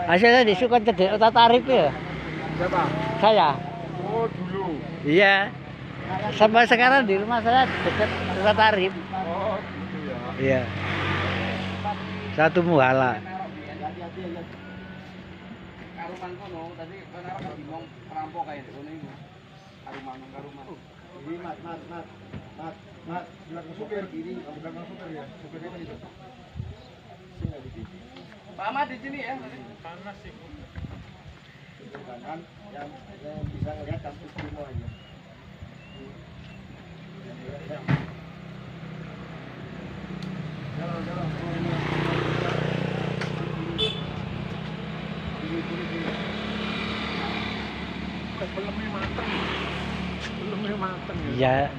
Hasilnya disukai cedek otak tarif ya. Siapa? Saya. Oh dulu. Iya. Sampai sekarang di rumah saya dekat otak tarif. Oh gitu ya. Iya. Satu muhala. Karuman kono tadi kan arep dimong perampok kae kono iki. Karuman. Ini mat. Belakang supir kiri, belakang supir ya. Supirnya kan itu. Sini di sini. Pak Ahmad di sini ya. Panas sih. Kan yang bisa ngelihat kampus semua aja. Jalan. Belumnya mateng. Iya.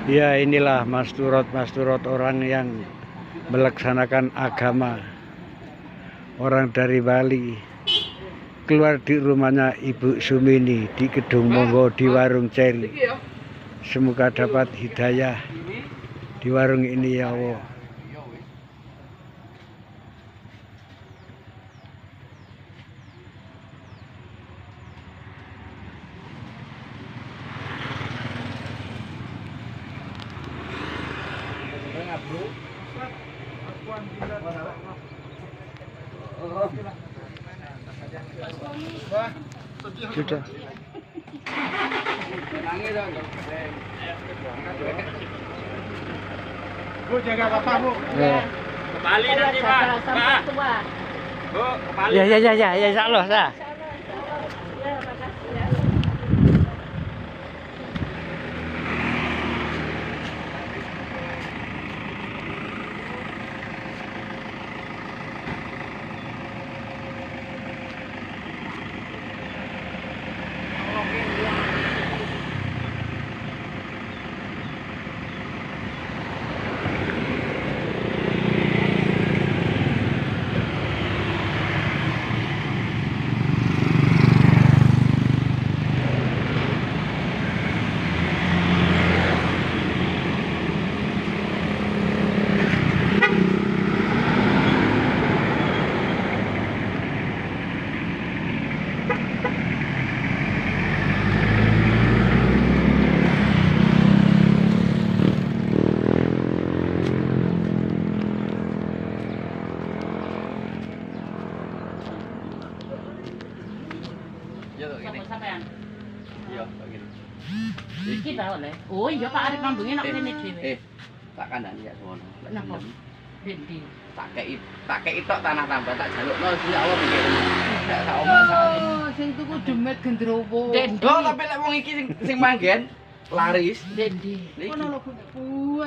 Ya inilah Mas Turot orang yang melaksanakan agama, orang dari Bali keluar di rumahnya Ibu Sumini di Gedung Monggo di Warung Ceri. Semoga dapat hidayah di warung ini ya Allah. Sudah. Bu jaga bapak bu. Ya. Kembali nanti Pak. Pak. Bu, kembali. Ya, insya Allah. Iya kok gini. Sampean. Iya kok gini. Iki ta oleh. Oh iya Pak Arif ngambunge nak kene dhewe. Tak kandhani ya sono. Napa? Dendi. Tak kei tok tanah tambah tak jalukno sing Allah mikir. Tak tak omah sak. Oh, sing tuku demet gendrowo. Dendi. Oh, tapi lek wong iki sing manggen laris. Dendi. Niki. Ono lho Bu,